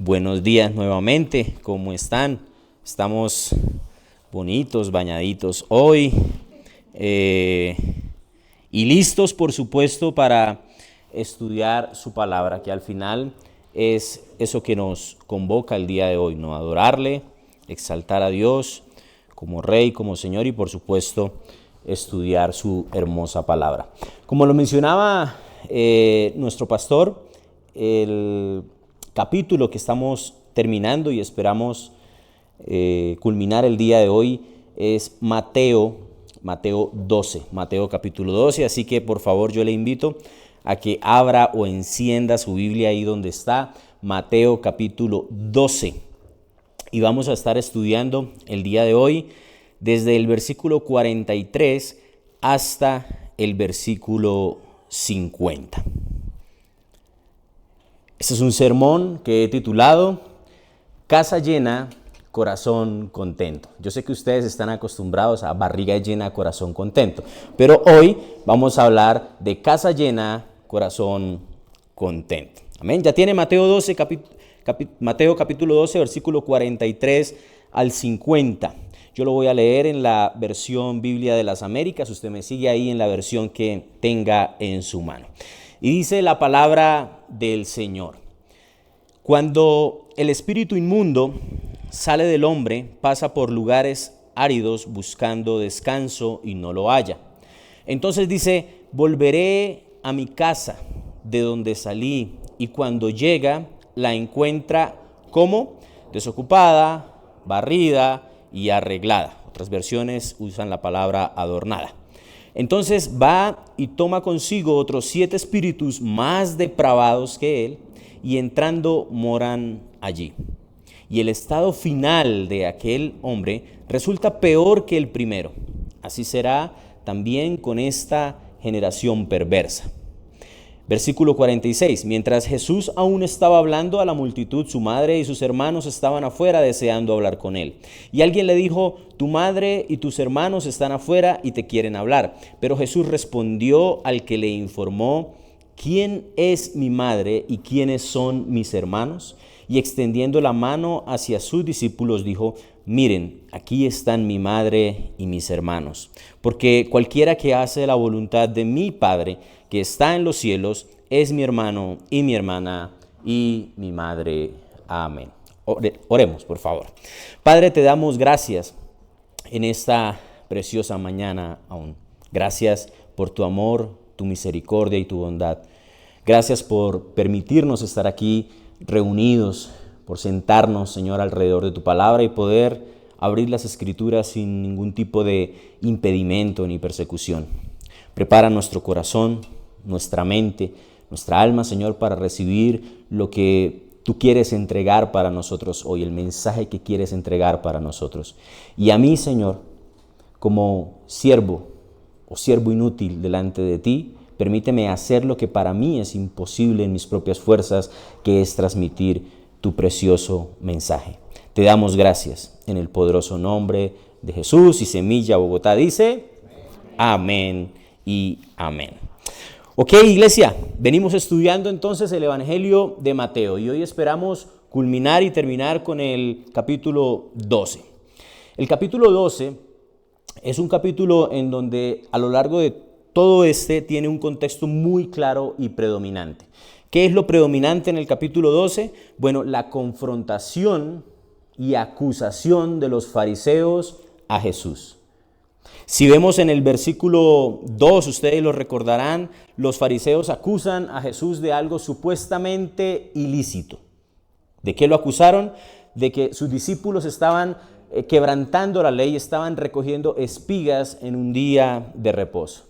Buenos días nuevamente, ¿cómo están? Estamos bonitos, bañaditos hoy y listos, por supuesto, para estudiar su palabra, que al final es eso que nos convoca el día de hoy, ¿no? Adorarle, exaltar a Dios como Rey, como Señor y, por supuesto, estudiar su hermosa palabra. Como lo mencionaba nuestro pastor, el capítulo que estamos terminando y esperamos culminar el día de hoy es Mateo capítulo 12, así que por favor yo le invito a que abra o encienda su Biblia ahí donde está, Mateo capítulo 12, y vamos a estar estudiando el día de hoy desde el versículo 43 hasta el versículo 50. Este es un sermón que he titulado Casa llena, corazón contento. Yo sé que ustedes están acostumbrados a barriga llena, corazón contento, pero hoy vamos a hablar de casa llena, corazón contento. Amén. Ya tiene Mateo capítulo 12, versículo 43 al 50. Yo lo voy a leer en la versión Biblia de las Américas. Usted me sigue ahí en la versión que tenga en su mano. Y dice la palabra del Señor: cuando el espíritu inmundo sale del hombre, pasa por lugares áridos buscando descanso y no lo halla. Entonces dice: volveré a mi casa de donde salí, y cuando llega la encuentra como desocupada, barrida y arreglada. Otras versiones usan la palabra adornada. Entonces va y toma consigo otros 7 espíritus más depravados que él, y entrando moran allí. Y el estado final de aquel hombre resulta peor que el primero. Así será también con esta generación perversa. Versículo 46. Mientras Jesús aún estaba hablando a la multitud, su madre y sus hermanos estaban afuera deseando hablar con él. Y alguien le dijo: tu madre y tus hermanos están afuera y te quieren hablar. Pero Jesús respondió al que le informó: ¿quién es mi madre y quiénes son mis hermanos? Y extendiendo la mano hacia sus discípulos dijo: miren, aquí están mi madre y mis hermanos. Porque cualquiera que hace la voluntad de mi Padre que está en los cielos es mi hermano y mi hermana y mi madre. Amén. Oremos, por favor. Padre, te damos gracias en esta preciosa mañana aún. Gracias por tu amor, tu misericordia y tu bondad. Gracias por permitirnos estar aquí reunidos, por sentarnos, Señor, alrededor de tu palabra y poder abrir las Escrituras sin ningún tipo de impedimento ni persecución. Prepara nuestro corazón, nuestra mente, nuestra alma, Señor, para recibir lo que tú quieres entregar para nosotros hoy, el mensaje que quieres entregar para nosotros. Y a mí, Señor, como siervo o siervo inútil delante de ti, permíteme hacer lo que para mí es imposible en mis propias fuerzas, que es transmitir tu precioso mensaje. Te damos gracias en el poderoso nombre de Jesús. Y Semilla Bogotá dice: amén y amén. Ok, iglesia, venimos estudiando entonces el Evangelio de Mateo y hoy esperamos culminar y terminar con el capítulo 12. El capítulo 12 es un capítulo en donde a lo largo de todo tiene un contexto muy claro y predominante. ¿Qué es lo predominante en el capítulo 12? Bueno, la confrontación y acusación de los fariseos a Jesús. Si vemos en el versículo 2, ustedes lo recordarán, los fariseos acusan a Jesús de algo supuestamente ilícito. ¿De qué lo acusaron? De que sus discípulos estaban quebrantando la ley, estaban recogiendo espigas en un día de reposo.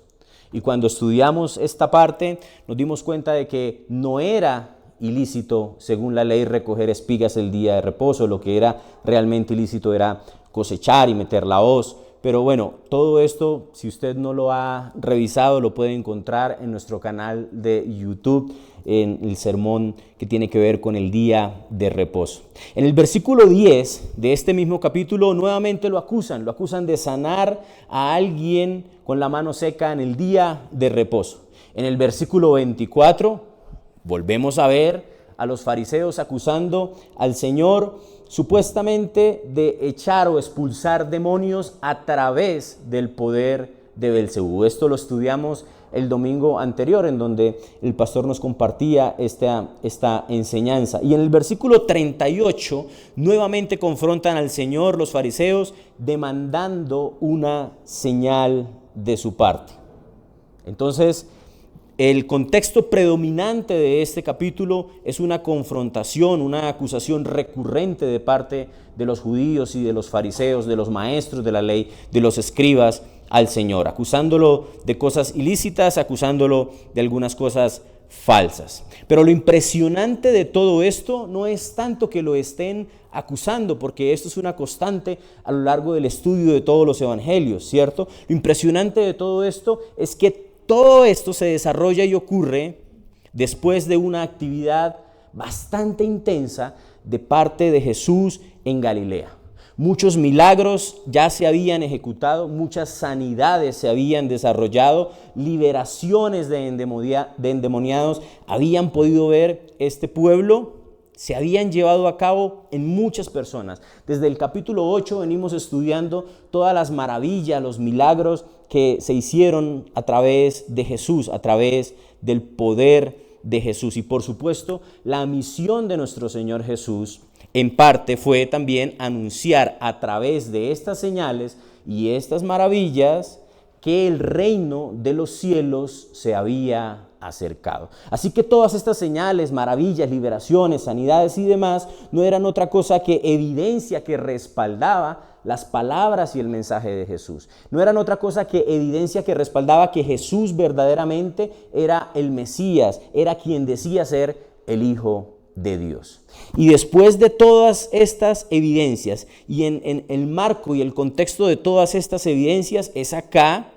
Y cuando estudiamos esta parte, nos dimos cuenta de que no era ilícito, según la ley, recoger espigas el día de reposo. Lo que era realmente ilícito era cosechar y meter la hoz. Pero bueno, todo esto, si usted no lo ha revisado, lo puede encontrar en nuestro canal de YouTube, en el sermón que tiene que ver con el día de reposo. En el versículo 10 de este mismo capítulo, nuevamente lo acusan de sanar a alguien con la mano seca en el día de reposo. En el versículo 24, volvemos a ver a los fariseos acusando al Señor supuestamente de echar o expulsar demonios a través del poder de Belcebú. Esto lo estudiamos el domingo anterior, en donde el pastor nos compartía esta enseñanza. Y en el versículo 38 nuevamente confrontan al Señor los fariseos demandando una señal de su parte. Entonces, el contexto predominante de este capítulo es una confrontación, una acusación recurrente de parte de los judíos y de los fariseos, de los maestros de la ley, de los escribas al Señor, acusándolo de cosas ilícitas, acusándolo de algunas cosas falsas. Pero lo impresionante de todo esto no es tanto que lo estén acusando, porque esto es una constante a lo largo del estudio de todos los evangelios, ¿cierto? Lo impresionante de todo esto es que todo esto se desarrolla y ocurre después de una actividad bastante intensa de parte de Jesús en Galilea. Muchos milagros ya se habían ejecutado, muchas sanidades se habían desarrollado, liberaciones de endemoniados habían podido ver este pueblo, se habían llevado a cabo en muchas personas. Desde el capítulo 8 venimos estudiando todas las maravillas, los milagros que se hicieron a través de Jesús, a través del poder de Jesús. Y por supuesto, la misión de nuestro Señor Jesús en parte fue también anunciar a través de estas señales y estas maravillas que el reino de los cielos se había acercado. Así que todas estas señales, maravillas, liberaciones, sanidades y demás no eran otra cosa que evidencia que respaldaba las palabras y el mensaje de Jesús. No eran otra cosa que evidencia que respaldaba que Jesús verdaderamente era el Mesías, era quien decía ser el Hijo de Dios. Y después de todas estas evidencias y en el marco y el contexto de todas estas evidencias es acá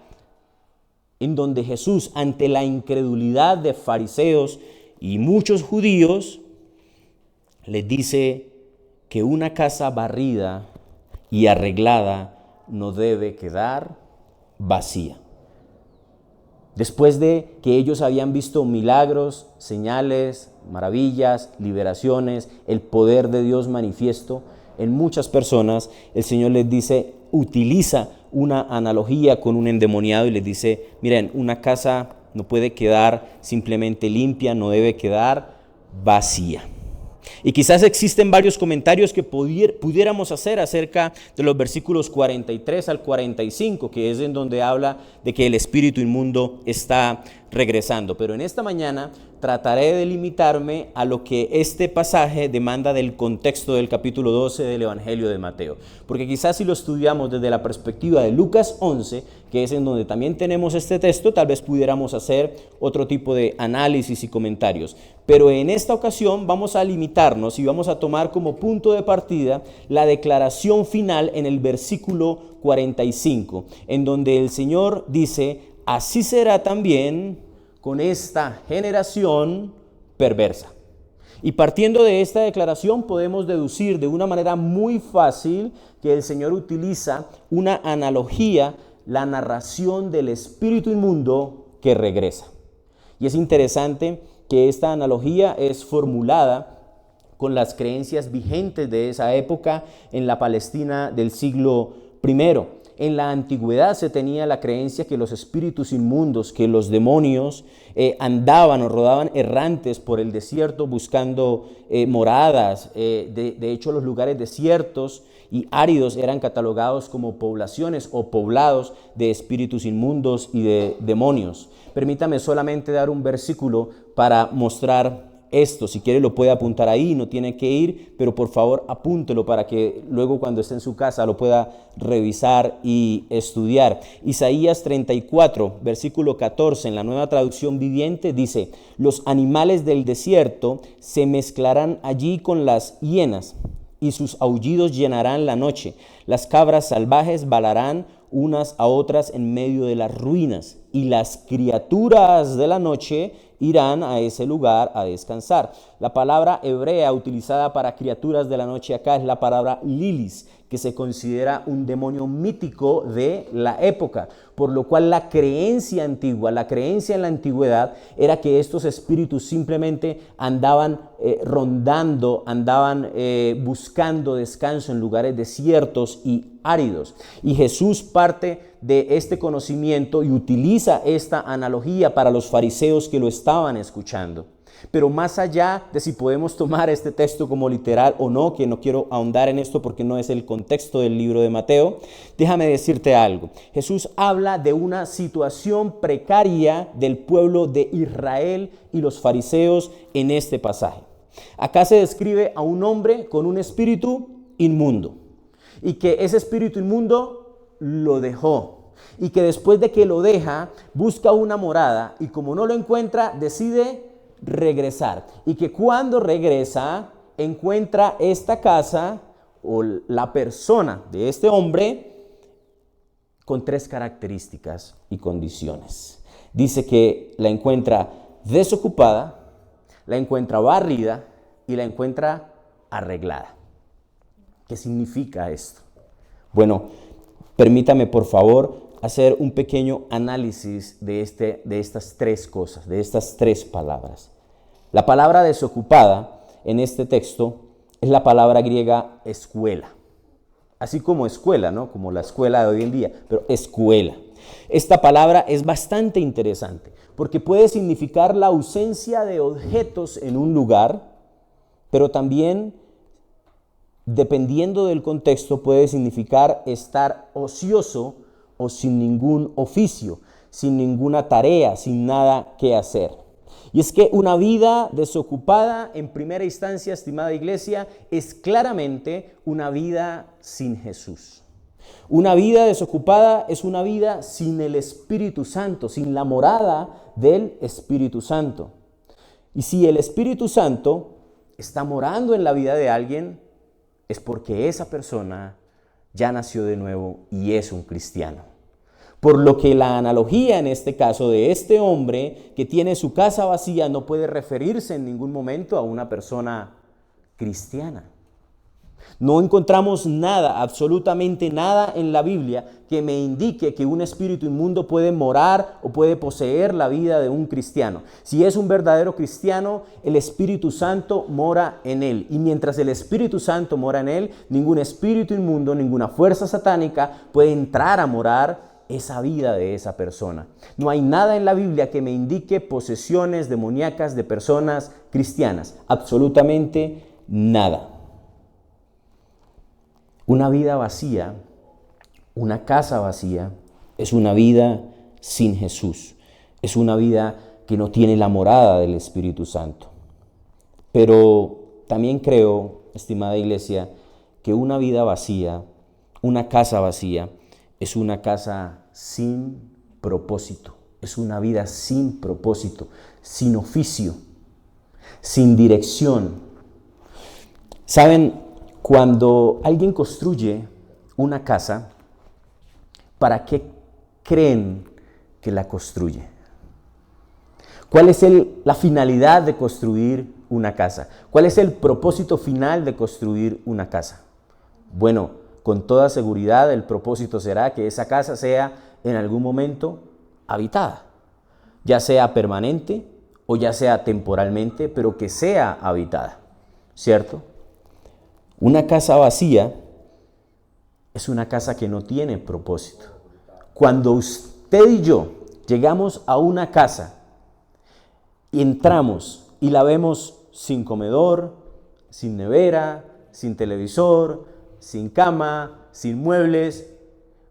en donde Jesús, ante la incredulidad de fariseos y muchos judíos, les dice que una casa barrida y arreglada no debe quedar vacía. Después de que ellos habían visto milagros, señales, maravillas, liberaciones, el poder de Dios manifiesto en muchas personas, el Señor les dice, utiliza una analogía con un endemoniado y les dice, miren, una casa no puede quedar simplemente limpia, no debe quedar vacía. Y quizás existen varios comentarios que pudiéramos hacer acerca de los versículos 43 al 45, que es en donde habla de que el espíritu inmundo está regresando. Pero en esta mañana trataré de limitarme a lo que este pasaje demanda del contexto del capítulo 12 del Evangelio de Mateo. Porque quizás si lo estudiamos desde la perspectiva de Lucas 11, que es en donde también tenemos este texto, tal vez pudiéramos hacer otro tipo de análisis y comentarios. Pero en esta ocasión vamos a limitarnos y vamos a tomar como punto de partida la declaración final en el versículo 45, en donde el Señor dice, así será también con esta generación perversa. Y partiendo de esta declaración podemos deducir de una manera muy fácil que el Señor utiliza una analogía, la narración del espíritu inmundo que regresa. Y es interesante que esta analogía es formulada con las creencias vigentes de esa época en la Palestina del siglo I. En la antigüedad se tenía la creencia que los espíritus inmundos, que los demonios andaban o rodaban errantes por el desierto buscando moradas. De hecho, los lugares desiertos y áridos eran catalogados como poblaciones o poblados de espíritus inmundos y de demonios. Permítame solamente dar un versículo para mostrar esto. Si quiere lo puede apuntar ahí, no tiene que ir, pero por favor apúntelo para que luego cuando esté en su casa lo pueda revisar y estudiar. Isaías 34, versículo 14, en la Nueva Traducción Viviente dice, los animales del desierto se mezclarán allí con las hienas y sus aullidos llenarán la noche. Las cabras salvajes balarán unas a otras en medio de las ruinas y las criaturas de la noche irán a ese lugar a descansar. La palabra hebrea utilizada para criaturas de la noche acá es la palabra lilis, que se considera un demonio mítico de la época, por lo cual la creencia antigua, la creencia en la antigüedad era que estos espíritus simplemente andaban rondando, andaban buscando descanso en lugares desiertos y áridos. Y Jesús parte de este conocimiento y utiliza esta analogía para los fariseos que lo estaban escuchando. Pero más allá de si podemos tomar este texto como literal o no, que no quiero ahondar en esto porque no es el contexto del libro de Mateo, déjame decirte algo. Jesús habla de una situación precaria del pueblo de Israel y los fariseos en este pasaje. Acá se describe a un hombre con un espíritu inmundo y que ese espíritu inmundo lo dejó y que después de que lo deja busca una morada y como no lo encuentra decide regresar y que cuando regresa encuentra esta casa o la persona de este hombre con 3 características y condiciones. Dice que la encuentra desocupada, la encuentra barrida y la encuentra arreglada. ¿Qué significa esto? Bueno, permítame por favor hacer un pequeño análisis de estas 3 cosas, de estas 3 palabras. La palabra desocupada en este texto es la palabra griega escuela. Así como escuela, ¿no? Como la escuela de hoy en día, pero escuela. Esta palabra es bastante interesante porque puede significar la ausencia de objetos en un lugar, pero también, dependiendo del contexto, puede significar estar ocioso o sin ningún oficio, sin ninguna tarea, sin nada que hacer. Y es que una vida desocupada, en primera instancia, estimada iglesia, es claramente una vida sin Jesús. Una vida desocupada es una vida sin el Espíritu Santo, sin la morada del Espíritu Santo. Y si el Espíritu Santo está morando en la vida de alguien, es porque esa persona ya nació de nuevo y es un cristiano. Por lo que la analogía en este caso de este hombre que tiene su casa vacía no puede referirse en ningún momento a una persona cristiana. No encontramos nada, absolutamente nada en la Biblia que me indique que un espíritu inmundo puede morar o puede poseer la vida de un cristiano. Si es un verdadero cristiano, el Espíritu Santo mora en él. Y mientras el Espíritu Santo mora en él, ningún espíritu inmundo, ninguna fuerza satánica puede entrar a morar esa vida de esa persona. No hay nada en la Biblia que me indique posesiones demoníacas de personas cristianas. Absolutamente nada. Una vida vacía, una casa vacía, es una vida sin Jesús. Es una vida que no tiene la morada del Espíritu Santo. Pero también creo, estimada iglesia, que una vida vacía, una casa vacía, es una casa sin propósito, es una vida sin propósito, sin oficio, sin dirección. ¿Saben? Cuando alguien construye una casa, ¿para qué creen que la construye? ¿Cuál es la finalidad de construir una casa? ¿Cuál es el propósito final de construir una casa? Bueno, con toda seguridad el propósito será que esa casa sea en algún momento habitada, ya sea permanente o ya sea temporalmente, pero que sea habitada, ¿cierto? Una casa vacía es una casa que no tiene propósito. Cuando usted y yo llegamos a una casa y entramos y la vemos sin comedor, sin nevera, sin televisor, sin cama, sin muebles,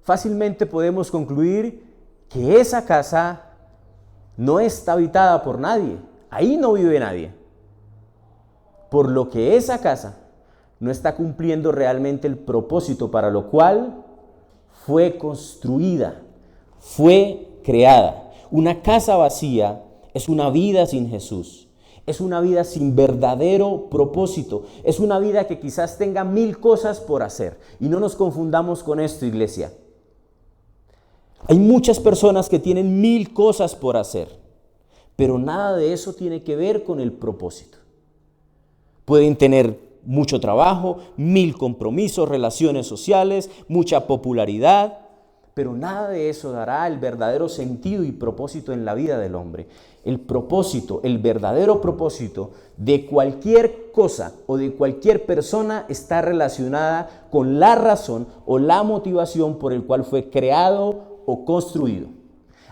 fácilmente podemos concluir que esa casa no está habitada por nadie. Ahí no vive nadie. Por lo que esa casa no está cumpliendo realmente el propósito para lo cual fue construida, fue creada. Una casa vacía es una vida sin Jesús. Es una vida sin verdadero propósito. Es una vida que quizás tenga 1000 cosas por hacer. Y no nos confundamos con esto, iglesia. Hay muchas personas que tienen 1000 cosas por hacer, pero nada de eso tiene que ver con el propósito. Pueden tener mucho trabajo, 1000 compromisos, relaciones sociales, mucha popularidad, pero nada de eso dará el verdadero sentido y propósito en la vida del hombre. El propósito, el verdadero propósito de cualquier cosa o de cualquier persona está relacionada con la razón o la motivación por el cual fue creado o construido.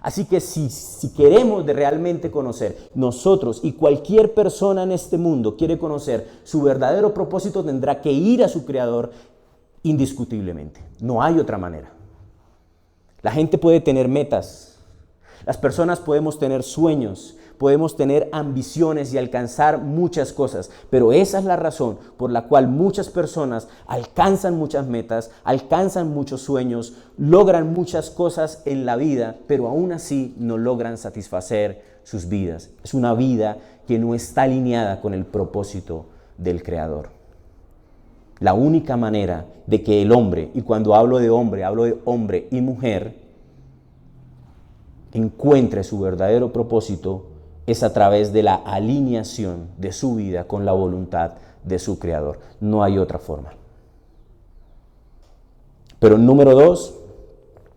Así que si queremos realmente conocer, nosotros y cualquier persona en este mundo quiere conocer su verdadero propósito, tendrá que ir a su Creador indiscutiblemente. No hay otra manera. La gente puede tener metas, las personas podemos tener sueños, podemos tener ambiciones y alcanzar muchas cosas, pero esa es la razón por la cual muchas personas alcanzan muchas metas, alcanzan muchos sueños, logran muchas cosas en la vida, pero aún así no logran satisfacer sus vidas. Es una vida que no está alineada con el propósito del Creador. La única manera de que el hombre, y cuando hablo de hombre y mujer, encuentre su verdadero propósito es a través de la alineación de su vida con la voluntad de su Creador. No hay otra forma. Pero número 2,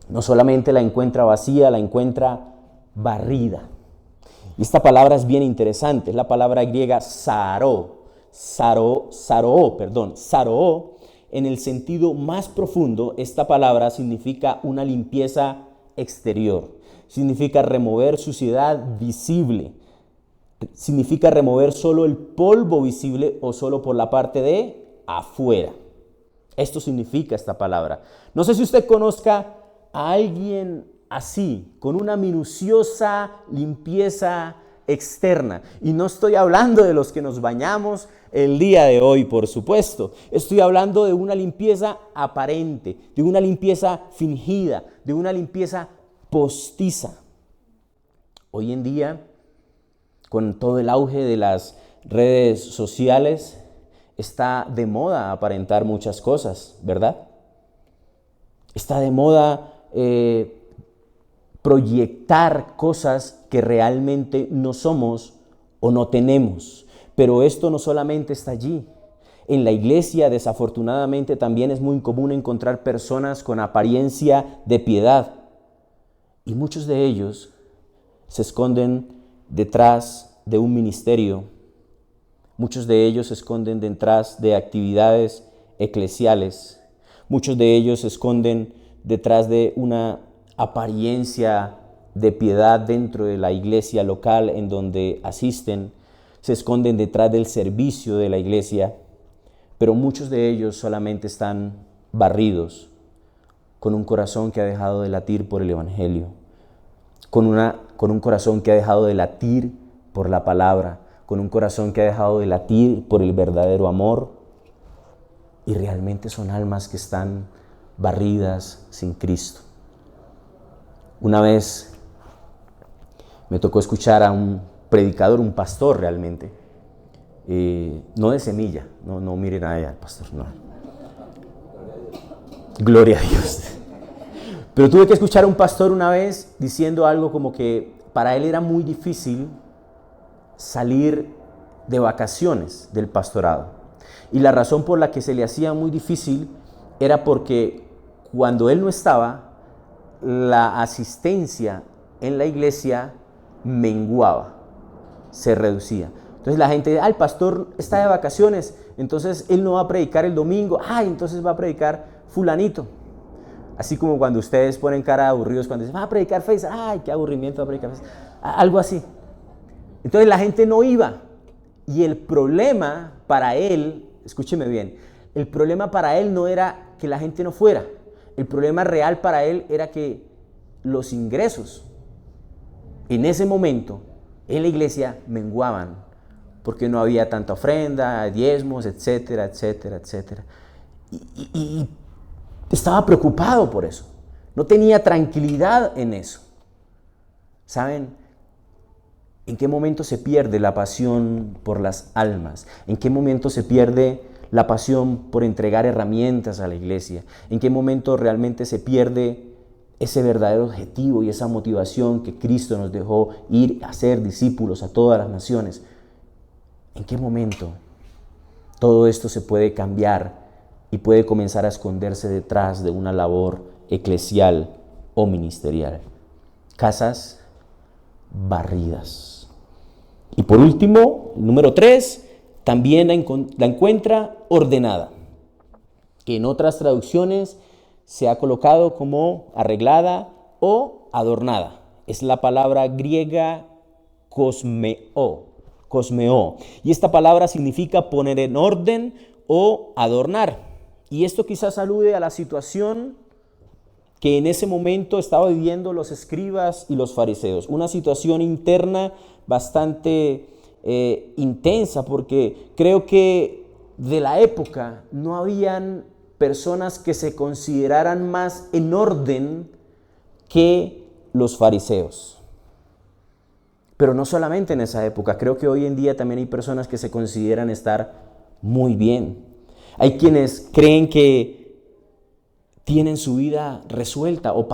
no solamente la encuentra vacía, la encuentra barrida. Y esta palabra es bien interesante, es la palabra griega saró, en el sentido más profundo. Esta palabra significa una limpieza exterior, significa remover suciedad visible, significa remover solo el polvo visible o solo por la parte de afuera. Esto significa esta palabra. No sé si usted conozca a alguien así, con una minuciosa limpieza externa. Y no estoy hablando de los que nos bañamos el día de hoy, por supuesto. Estoy hablando de una limpieza aparente, de una limpieza fingida, de una limpieza postiza. Hoy en día, con todo el auge de las redes sociales, está de moda aparentar muchas cosas, ¿verdad? Está de moda proyectar cosas que realmente no somos o no tenemos. Pero esto no solamente está allí. En la iglesia, desafortunadamente, también es muy común encontrar personas con apariencia de piedad. Y muchos de ellos se esconden detrás de un ministerio. Muchos de ellos se esconden detrás de actividades eclesiales. Muchos de ellos se esconden detrás de una apariencia de piedad dentro de la iglesia local en donde asisten. Se esconden detrás del servicio de la iglesia. Pero muchos de ellos solamente están barridos, con un corazón que ha dejado de latir por el Evangelio, con un corazón que ha dejado de latir por la palabra, con un corazón que ha dejado de latir por el verdadero amor, y realmente son almas que están barridas sin Cristo. Una vez me tocó escuchar a un predicador, un pastor realmente, no de Semilla, no miren a ella, el pastor, no. Gloria a Dios. Pero tuve que escuchar a un pastor una vez diciendo algo como que para él era muy difícil salir de vacaciones del pastorado. Y la razón por la que se le hacía muy difícil era porque cuando él no estaba, la asistencia en la iglesia menguaba, se reducía. Entonces la gente dice, el pastor está de vacaciones, entonces él no va a predicar el domingo, entonces va a predicar fulanito. Así como cuando ustedes ponen cara de aburridos cuando dicen, va a predicar Faisal, qué aburrimiento va a predicar Faisal. Algo así. Entonces la gente no iba. Y el problema para él, escúcheme bien, el problema para él no era que la gente no fuera. El problema real para él era que los ingresos en ese momento en la iglesia menguaban, porque no había tanta ofrenda, diezmos, etcétera, etcétera, etcétera. Y estaba preocupado por eso. No tenía tranquilidad en eso. ¿Saben? ¿En qué momento se pierde la pasión por las almas? ¿En qué momento se pierde la pasión por entregar herramientas a la iglesia? ¿En qué momento realmente se pierde ese verdadero objetivo y esa motivación que Cristo nos dejó, ir a ser discípulos a todas las naciones? ¿En qué momento todo esto se puede cambiar y puede comenzar a esconderse detrás de una labor eclesial o ministerial. Casas barridas. Y por último, número 3, también la encuentra ordenada, que en otras traducciones se ha colocado como arreglada o adornada. Es la palabra griega cosmeo. Y esta palabra significa poner en orden o adornar. Y esto quizás alude a la situación que en ese momento estaba viviendo los escribas y los fariseos. Una situación interna bastante intensa, porque creo que de la época no habían personas que se consideraran más en orden que los fariseos. Pero no solamente en esa época, creo que hoy en día también hay personas que se consideran estar muy bien. Hay quienes creen que tienen su vida resuelta, o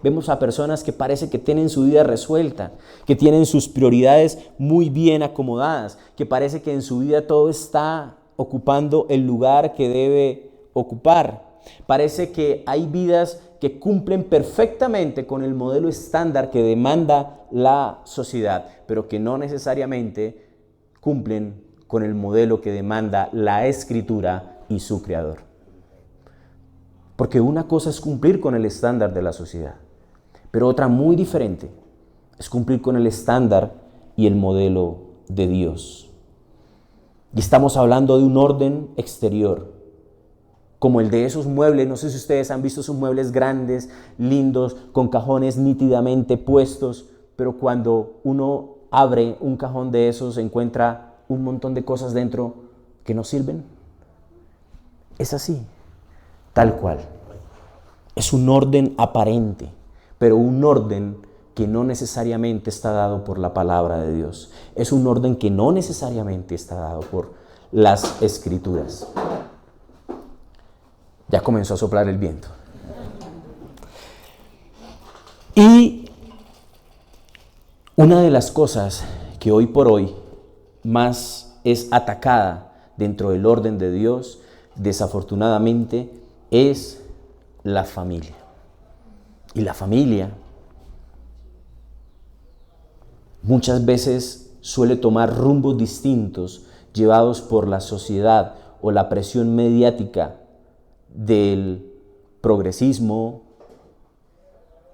vemos a personas que parece que tienen su vida resuelta, que tienen sus prioridades muy bien acomodadas, que parece que en su vida todo está ocupando el lugar que debe ocupar. Parece que hay vidas que cumplen perfectamente con el modelo estándar que demanda la sociedad, pero que no necesariamente cumplen con el modelo que demanda la Escritura y su Creador. Porque una cosa es cumplir con el estándar de la sociedad, pero otra muy diferente es cumplir con el estándar y el modelo de Dios. Y estamos hablando de un orden exterior, como el de esos muebles. No sé si ustedes han visto esos muebles grandes, lindos, con cajones nítidamente puestos, pero cuando uno abre un cajón de esos encuentra un montón de cosas dentro que no sirven. Es así. Tal cual. Es un orden aparente, pero un orden que no necesariamente está dado por la palabra de Dios. Es un orden que no necesariamente está dado por las Escrituras. Ya comenzó a soplar el viento. Y una de las cosas que hoy por hoy más es atacada dentro del orden de Dios, desafortunadamente, es la familia. Y la familia muchas veces suele tomar rumbos distintos llevados por la sociedad o la presión mediática del progresismo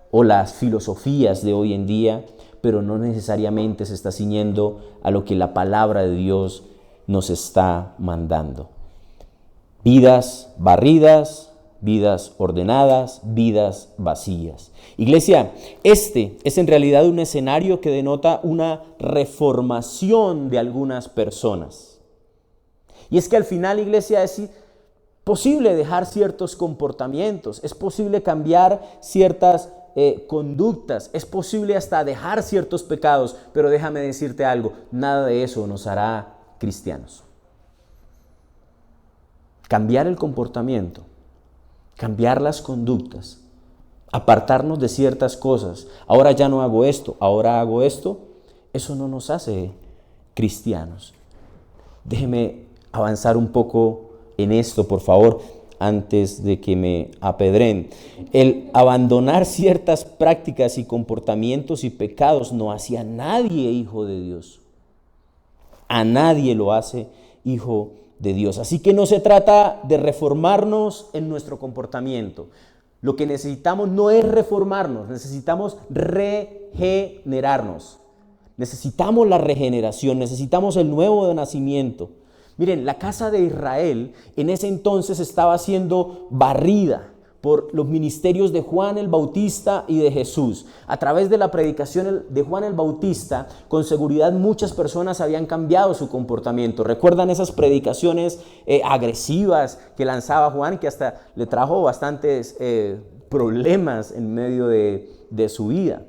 o las filosofías de hoy en día, pero no necesariamente se está ciñendo a lo que la palabra de Dios nos está mandando. Vidas barridas, vidas ordenadas, vidas vacías. Iglesia, este es en realidad un escenario que denota una reformación de algunas personas. Y es que al final, iglesia, es posible dejar ciertos comportamientos, es posible cambiar ciertas conductas, es posible hasta dejar ciertos pecados, pero déjame decirte algo, nada de eso nos hará cristianos. Cambiar el comportamiento, cambiar las conductas, apartarnos de ciertas cosas, ahora ya no hago esto, ahora hago esto, eso no nos hace cristianos. Déjeme avanzar un poco en esto, por favor, antes de que me apedreen. El abandonar ciertas prácticas y comportamientos y pecados no hace a nadie hijo de Dios. A nadie lo hace hijo de Dios. Así que no se trata de reformarnos en nuestro comportamiento. Lo que necesitamos no es reformarnos, necesitamos regenerarnos. Necesitamos la regeneración, necesitamos el nuevo nacimiento. Miren, la casa de Israel en ese entonces estaba siendo barrida por los ministerios de Juan el Bautista y de Jesús. A través de la predicación de Juan el Bautista, con seguridad muchas personas habían cambiado su comportamiento. ¿Recuerdan esas predicaciones agresivas que lanzaba Juan, que hasta le trajo bastantes problemas en medio de su vida?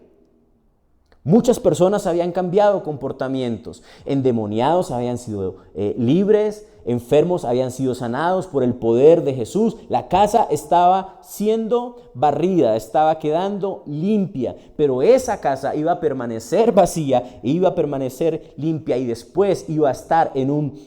Muchas personas habían cambiado comportamientos, endemoniados habían sido libres, enfermos habían sido sanados por el poder de Jesús. La casa estaba siendo barrida, estaba quedando limpia, pero esa casa iba a permanecer vacía, iba a permanecer limpia y después iba a estar en un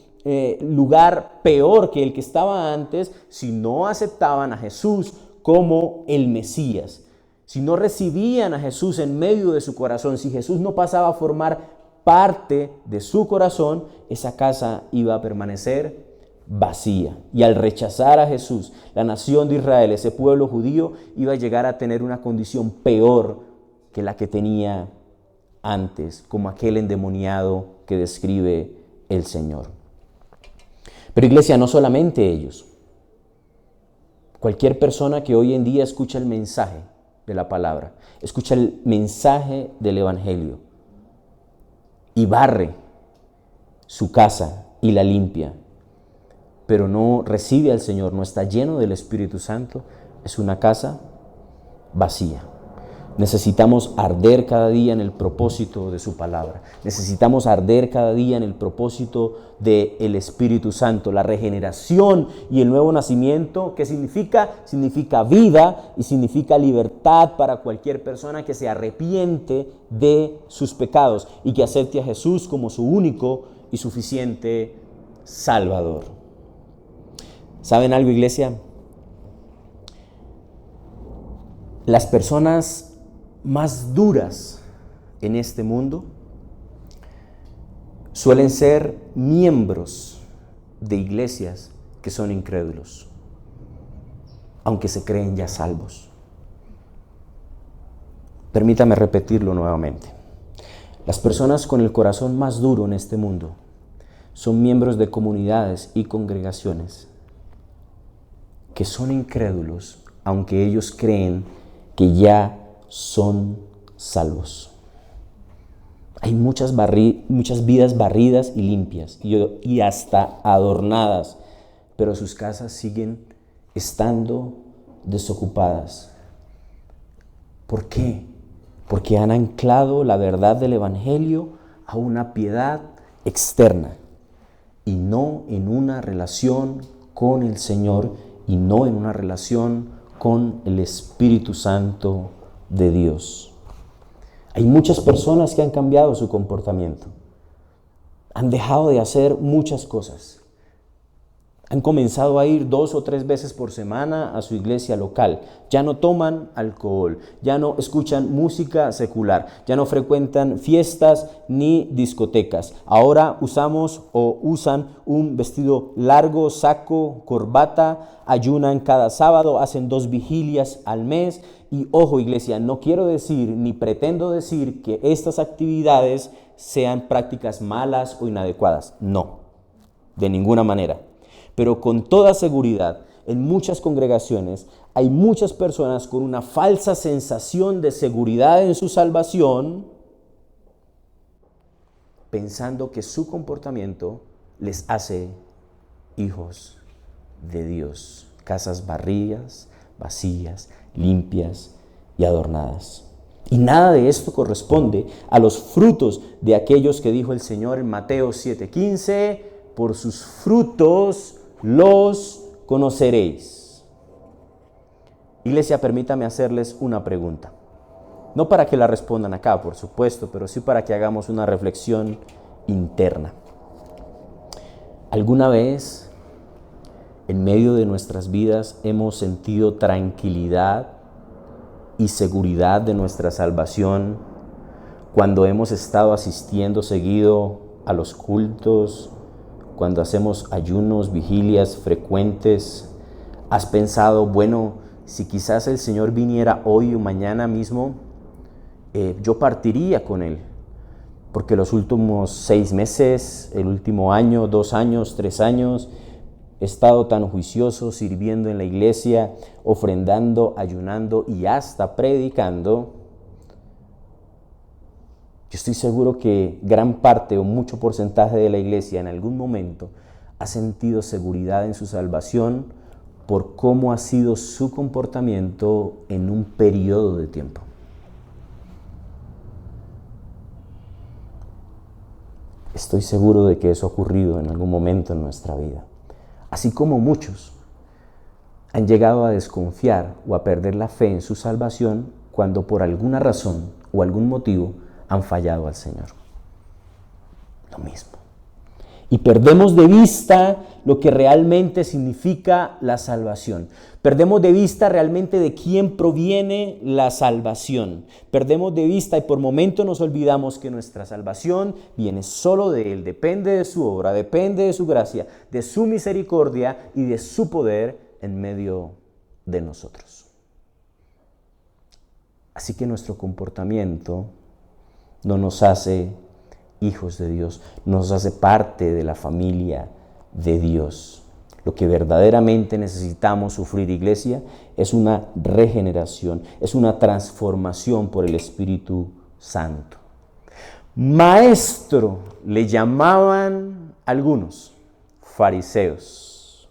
lugar peor que el que estaba antes si no aceptaban a Jesús como el Mesías. Si no recibían a Jesús en medio de su corazón, si Jesús no pasaba a formar parte de su corazón, esa casa iba a permanecer vacía. Y al rechazar a Jesús, la nación de Israel, ese pueblo judío, iba a llegar a tener una condición peor que la que tenía antes, como aquel endemoniado que describe el Señor. Pero iglesia, no solamente ellos. Cualquier persona que hoy en día escucha el mensaje de la palabra, escucha el mensaje del Evangelio y barre su casa y la limpia, pero no recibe al Señor, no está lleno del Espíritu Santo, es una casa vacía. Necesitamos arder cada día en el propósito de su palabra. Necesitamos arder cada día en el propósito del Espíritu Santo. La regeneración y el nuevo nacimiento, ¿qué significa? Significa vida y significa libertad para cualquier persona que se arrepiente de sus pecados y que acepte a Jesús como su único y suficiente Salvador. ¿Saben algo, iglesia? Las personas más duras en este mundo suelen ser miembros de iglesias que son incrédulos, aunque se creen ya salvos. Permítame repetirlo nuevamente. Las personas con el corazón más duro en este mundo son miembros de comunidades y congregaciones que son incrédulos, aunque ellos creen que ya son salvos. Hay muchas vidas barridas y limpias y hasta adornadas, pero sus casas siguen estando desocupadas. ¿Por qué? Porque han anclado la verdad del Evangelio a una piedad externa y no en una relación con el Señor y no en una relación con el Espíritu Santo de Dios. Hay muchas personas que han cambiado su comportamiento. Han dejado de hacer muchas cosas. Han comenzado a ir 2 o 3 veces por semana a su iglesia local. Ya no toman alcohol, ya no escuchan música secular, ya no frecuentan fiestas ni discotecas. Ahora usan un vestido largo, saco, corbata, ayunan cada sábado, hacen 2 vigilias al mes. Y ojo, iglesia, no quiero decir ni pretendo decir que estas actividades sean prácticas malas o inadecuadas. No, de ninguna manera. Pero con toda seguridad, en muchas congregaciones hay muchas personas con una falsa sensación de seguridad en su salvación, pensando que su comportamiento les hace hijos de Dios. Casas barridas, vacías, limpias y adornadas. Y nada de esto corresponde a los frutos de aquellos que dijo el Señor en Mateo 7:15, por sus frutos los conoceréis. Iglesia, permítame hacerles una pregunta. No para que la respondan acá, por supuesto, pero sí para que hagamos una reflexión interna. ¿Alguna vez en medio de nuestras vidas hemos sentido tranquilidad y seguridad de nuestra salvación cuando hemos estado asistiendo seguido a los cultos, cuando hacemos ayunos, vigilias frecuentes? ¿Has pensado, bueno, si quizás el Señor viniera hoy o mañana mismo, yo partiría con Él? Porque los últimos 6 meses, el último año, 2 años, 3 años, he estado tan juicioso sirviendo en la iglesia, ofrendando, ayunando y hasta predicando. Yo estoy seguro que gran parte o mucho porcentaje de la iglesia en algún momento ha sentido seguridad en su salvación por cómo ha sido su comportamiento en un periodo de tiempo. Estoy seguro de que eso ha ocurrido en algún momento en nuestra vida. Así como muchos han llegado a desconfiar o a perder la fe en su salvación cuando por alguna razón o algún motivo han fallado al Señor. Lo mismo. Y perdemos de vista lo que realmente significa la salvación. Perdemos de vista realmente de quién proviene la salvación. Perdemos de vista y por momentos nos olvidamos que nuestra salvación viene solo de Él. Depende de su obra, depende de su gracia, de su misericordia y de su poder en medio de nosotros. Así que nuestro comportamiento no nos hace hijos de Dios, nos hace parte de la familia de Dios. Lo que verdaderamente necesitamos sufrir, iglesia, es una regeneración, es una transformación por el Espíritu Santo. Maestro le llamaban algunos fariseos.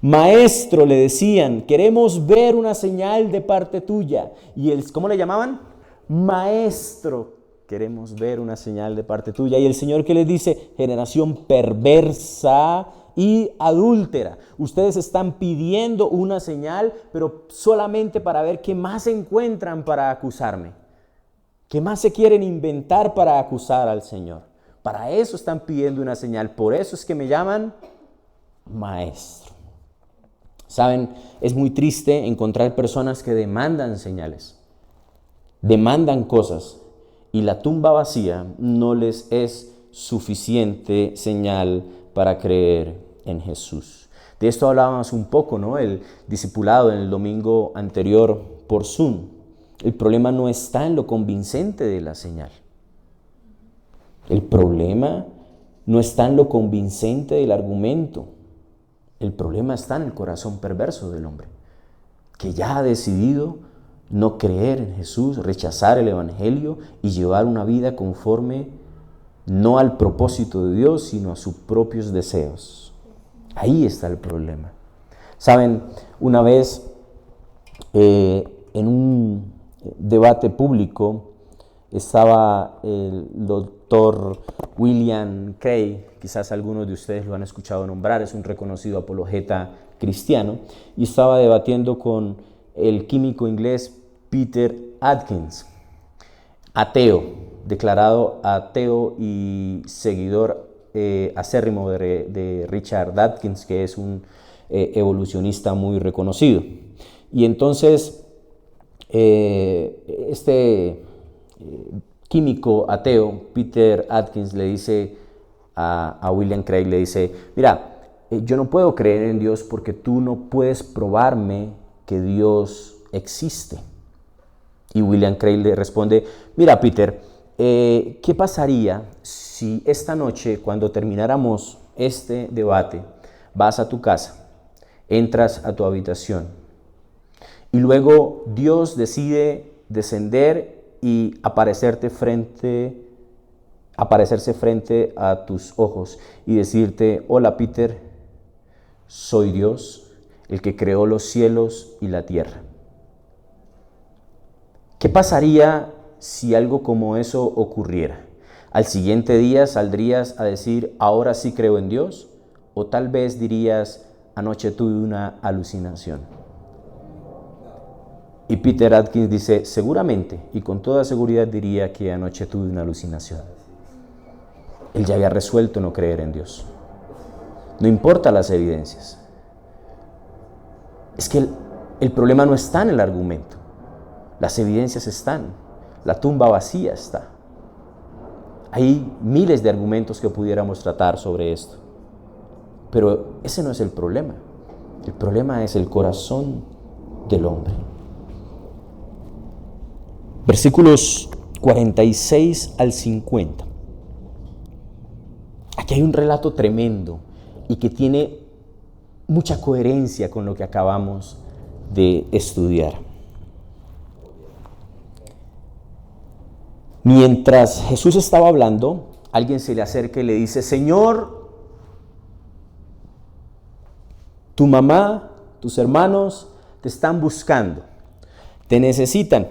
Maestro le decían, queremos ver una señal de parte tuya. ¿Y él, cómo le llamaban? Maestro, queremos ver una señal de parte tuya. Y el Señor, ¿qué les dice? Generación perversa y adúltera. Ustedes están pidiendo una señal, pero solamente para ver qué más encuentran para acusarme. ¿Qué más se quieren inventar para acusar al Señor? Para eso están pidiendo una señal. Por eso es que me llaman maestro. Saben, es muy triste encontrar personas que demandan señales, demandan cosas, y la tumba vacía no les es suficiente señal para creer en Jesús. De esto hablábamos un poco, ¿no? El discipulado en el domingo anterior por Zoom. El problema no está en lo convincente de la señal. El problema no está en lo convincente del argumento. El problema está en el corazón perverso del hombre, que ya ha decidido no creer en Jesús, rechazar el Evangelio y llevar una vida conforme no al propósito de Dios, sino a sus propios deseos. Ahí está el problema. Saben, una vez en un debate público estaba el doctor William Craig, quizás algunos de ustedes lo han escuchado nombrar, es un reconocido apologeta cristiano, y estaba debatiendo con el químico inglés Peter Atkins, ateo, declarado ateo y seguidor acérrimo de Richard Dawkins, que es un evolucionista muy reconocido. Y entonces este químico ateo, Peter Atkins, le dice a William Craig, le dice, mira, yo no puedo creer en Dios porque tú no puedes probarme que Dios existe. Y William Craig le responde, mira Peter, ¿qué pasaría si esta noche, cuando termináramos este debate, vas a tu casa, entras a tu habitación y luego Dios decide descender y aparecerse frente a tus ojos y decirte, hola Peter, soy Dios, el que creó los cielos y la tierra? ¿Qué pasaría si algo como eso ocurriera? ¿Al siguiente día saldrías a decir, ahora sí creo en Dios? ¿O tal vez dirías, anoche tuve una alucinación? Y Peter Atkins dice, seguramente y con toda seguridad diría que anoche tuve una alucinación. Él ya había resuelto no creer en Dios. No importa las evidencias. Es que el problema no está en el argumento. Las evidencias están. La tumba vacía está. Hay miles de argumentos que pudiéramos tratar sobre esto. Pero ese no es el problema. El problema es el corazón del hombre. Versículos 46 al 50. Aquí hay un relato tremendo y que tiene mucha coherencia con lo que acabamos de estudiar. Mientras Jesús estaba hablando, alguien se le acerca y le dice, Señor, tu mamá, tus hermanos te están buscando, te necesitan.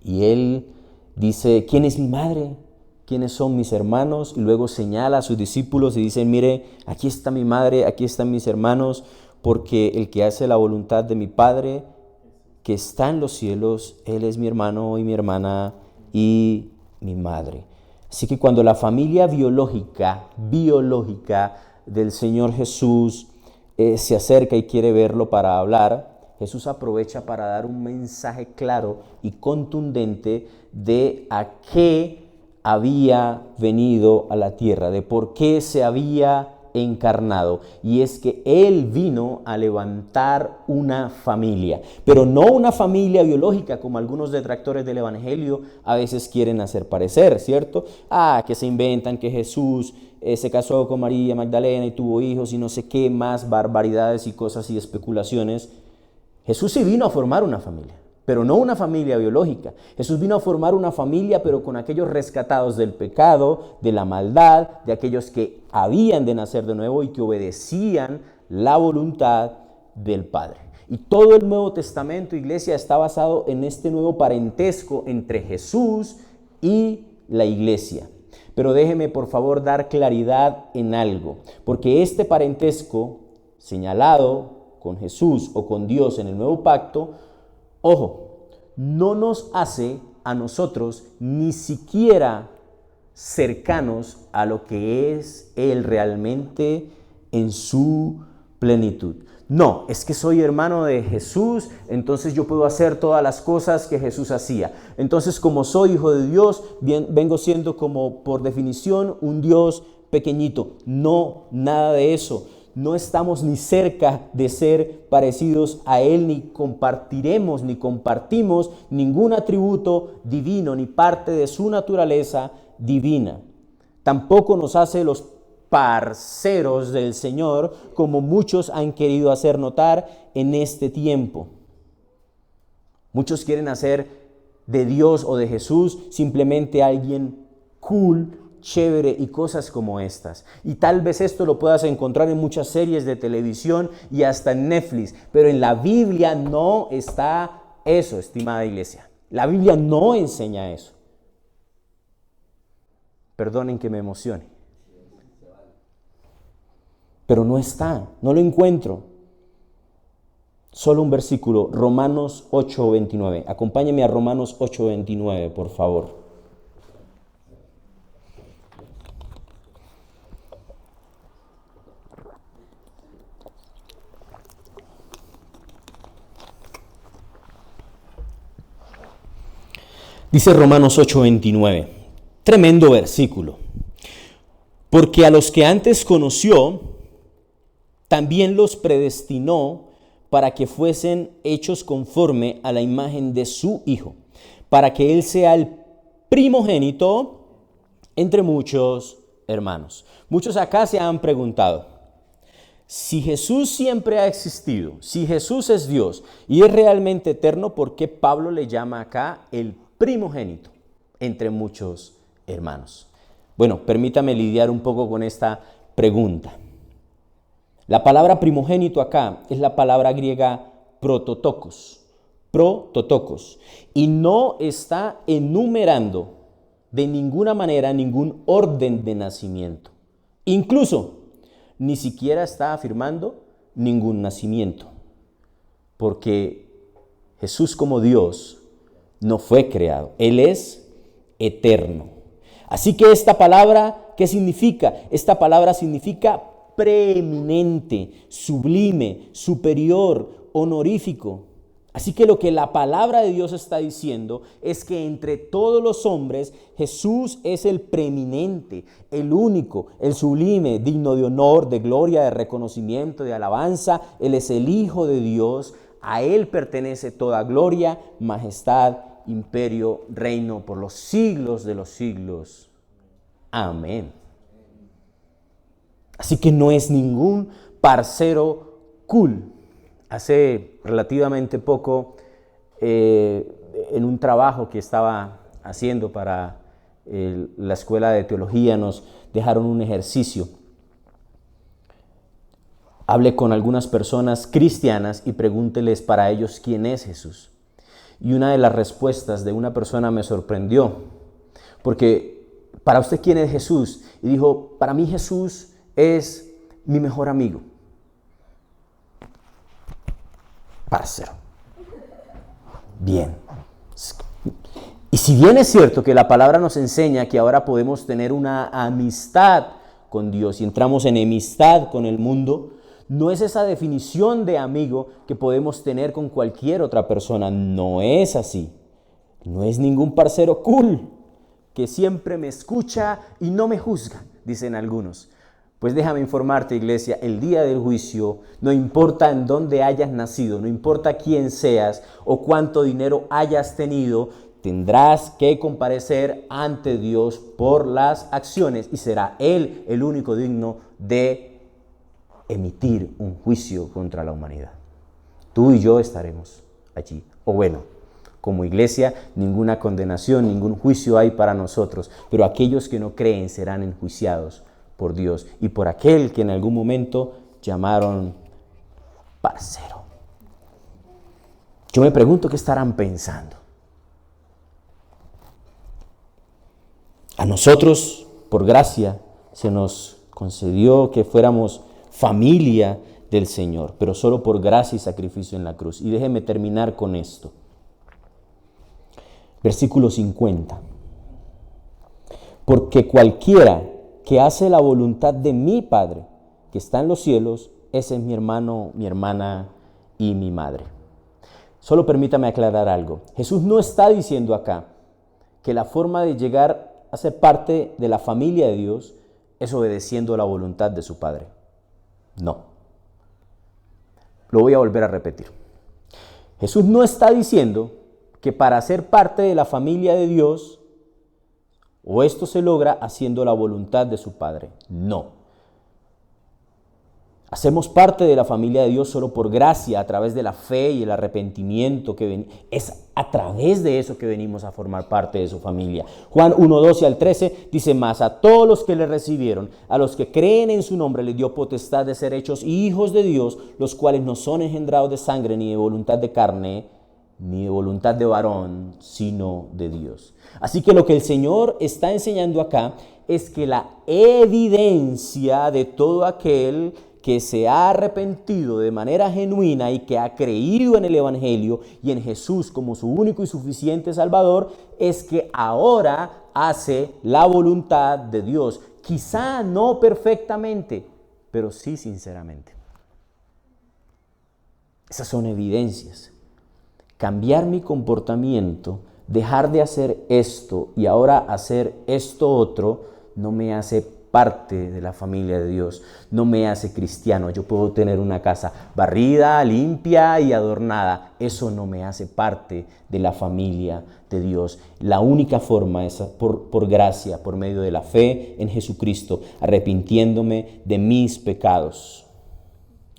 Y él dice, ¿quién es mi madre? ¿Quiénes son mis hermanos? Y luego señala a sus discípulos y dice, mire, aquí está mi madre, aquí están mis hermanos, porque el que hace la voluntad de mi Padre, que está en los cielos, Él es mi hermano y mi hermana y mi madre. Así que cuando la familia biológica del Señor Jesús se acerca y quiere verlo para hablar, Jesús aprovecha para dar un mensaje claro y contundente de a qué había venido a la tierra, de por qué se había encarnado. Y es que Él vino a levantar una familia, pero no una familia biológica como algunos detractores del Evangelio a veces quieren hacer parecer, ¿cierto? Que se inventan que Jesús se casó con María Magdalena y tuvo hijos y no sé qué más barbaridades y cosas y especulaciones. Jesús sí vino a formar una familia, pero no una familia biológica. Jesús vino a formar una familia, pero con aquellos rescatados del pecado, de la maldad, de aquellos que habían de nacer de nuevo y que obedecían la voluntad del Padre. Y todo el Nuevo Testamento, iglesia, está basado en este nuevo parentesco entre Jesús y la iglesia. Pero déjeme por favor dar claridad en algo, porque este parentesco señalado con Jesús o con Dios en el nuevo pacto, ojo, no nos hace a nosotros ni siquiera cercanos a lo que es Él realmente en su plenitud. No, es que soy hermano de Jesús, entonces yo puedo hacer todas las cosas que Jesús hacía. Entonces, como soy hijo de Dios, vengo siendo como por definición un Dios pequeñito. No, nada de eso. No estamos ni cerca de ser parecidos a Él, ni compartimos ningún atributo divino, ni parte de su naturaleza divina. Tampoco nos hace los parceros del Señor, como muchos han querido hacer notar en este tiempo. Muchos quieren hacer de Dios o de Jesús simplemente alguien cool, chévere y cosas como estas. Y tal vez esto lo puedas encontrar en muchas series de televisión y hasta en Netflix, pero en la Biblia no está eso, estimada iglesia. La Biblia no enseña eso. Perdonen que me emocione, pero no está, no lo encuentro. Solo un versículo, Romanos 8:29. Acompáñame a Romanos 8:29, por favor. Dice Romanos 8:29, tremendo versículo. Porque a los que antes conoció, también los predestinó para que fuesen hechos conforme a la imagen de su Hijo, para que Él sea el primogénito entre muchos hermanos. Muchos acá se han preguntado, si Jesús siempre ha existido, si Jesús es Dios y es realmente eterno, ¿por qué Pablo le llama acá el primogénito entre muchos hermanos? Bueno, permítame lidiar un poco con esta pregunta. La palabra primogénito acá es la palabra griega prototokos, y no está enumerando de ninguna manera ningún orden de nacimiento. Incluso, ni siquiera está afirmando ningún nacimiento, porque Jesús como Dios no fue creado, Él es eterno. Así que esta palabra, ¿qué significa? Esta palabra significa preeminente, sublime, superior, honorífico. Así que lo que la palabra de Dios está diciendo es que entre todos los hombres Jesús es el preeminente, el único, el sublime, digno de honor, de gloria, de reconocimiento, de alabanza. Él es el Hijo de Dios, a Él pertenece toda gloria, majestad, imperio, reino por los siglos de los siglos. Amén. Así que no es ningún parcero cool. Hace relativamente poco, en un trabajo que estaba haciendo para la escuela de teología, nos dejaron un ejercicio. Hablé con algunas personas cristianas y pregúnteles para ellos quién es Jesús. Y una de las respuestas de una persona me sorprendió, porque ¿para usted quién es Jesús? Y dijo, para mí Jesús es mi mejor amigo. Parcero. Bien. Y si bien es cierto que la palabra nos enseña que ahora podemos tener una amistad con Dios y entramos en enemistad con el mundo, no es esa definición de amigo que podemos tener con cualquier otra persona. No es así. No es ningún parcero cool que siempre me escucha y no me juzga, dicen algunos. Pues déjame informarte, iglesia, el día del juicio, no importa en dónde hayas nacido, no importa quién seas o cuánto dinero hayas tenido, tendrás que comparecer ante Dios por las acciones y será Él el único digno de emitir un juicio contra la humanidad. Tú y yo estaremos allí. O bueno, como iglesia, ninguna condenación, ningún juicio hay para nosotros, pero aquellos que no creen serán enjuiciados por Dios y por aquel que en algún momento llamaron parcero. Yo me pregunto qué estarán pensando. A nosotros, por gracia, se nos concedió que fuéramos familia del Señor, pero solo por gracia y sacrificio en la cruz. Y déjeme terminar con esto. Versículo 50. Porque cualquiera que hace la voluntad de mi Padre, que está en los cielos, ese es mi hermano, mi hermana y mi madre. Solo permítame aclarar algo. Jesús no está diciendo acá que la forma de llegar a ser parte de la familia de Dios es obedeciendo la voluntad de su Padre. No. Lo voy a volver a repetir. Jesús no está diciendo que para ser parte de la familia de Dios, o esto se logra haciendo la voluntad de su Padre. No. Hacemos parte de la familia de Dios solo por gracia, a través de la fe y el arrepentimiento. Es a través de eso que venimos a formar parte de su familia. Juan 1:12 al 13 dice más: a todos los que le recibieron, a los que creen en su nombre, les dio potestad de ser hechos hijos de Dios, los cuales no son engendrados de sangre, ni de voluntad de carne, ni de voluntad de varón, sino de Dios. Así que lo que el Señor está enseñando acá es que la evidencia de todo aquel que se ha arrepentido de manera genuina y que ha creído en el Evangelio y en Jesús como su único y suficiente Salvador, es que ahora hace la voluntad de Dios. Quizá no perfectamente, pero sí sinceramente. Esas son evidencias. Cambiar mi comportamiento, dejar de hacer esto y ahora hacer esto otro, no me hace parte de la familia de Dios, no me hace cristiano. Yo puedo tener una casa barrida, limpia y adornada, eso no me hace parte de la familia de Dios. La única forma es por gracia, por medio de la fe en Jesucristo, arrepintiéndome de mis pecados.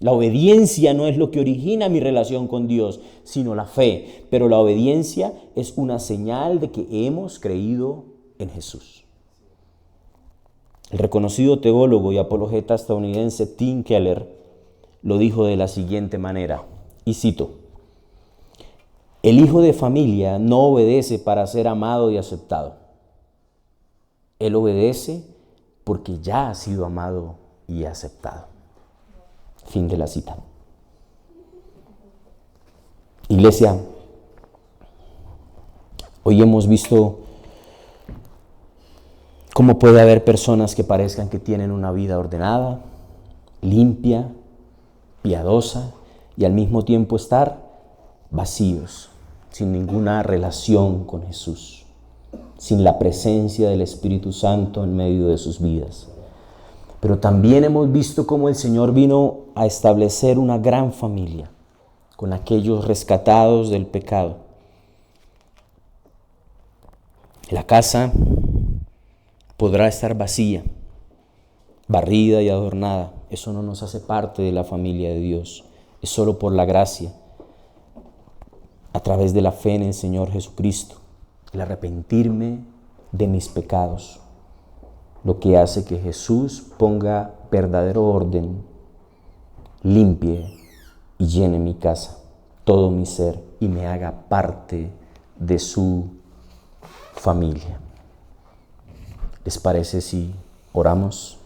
La obediencia no es lo que origina mi relación con Dios, sino la fe. Pero la obediencia es una señal de que hemos creído en Jesús. El reconocido teólogo y apologeta estadounidense Tim Keller lo dijo de la siguiente manera, y cito: el hijo de familia no obedece para ser amado y aceptado. Él obedece porque ya ha sido amado y aceptado. Fin de la cita. Iglesia, hoy hemos visto cómo puede haber personas que parezcan que tienen una vida ordenada, limpia, piadosa y al mismo tiempo estar vacíos, sin ninguna relación con Jesús, sin la presencia del Espíritu Santo en medio de sus vidas. Pero también hemos visto cómo el Señor vino a establecer una gran familia con aquellos rescatados del pecado. La casa podrá estar vacía, barrida y adornada. Eso no nos hace parte de la familia de Dios. Es solo por la gracia, a través de la fe en el Señor Jesucristo, el arrepentirme de mis pecados, lo que hace que Jesús ponga verdadero orden, limpie y llene mi casa, todo mi ser, y me haga parte de su familia. ¿Les parece si oramos?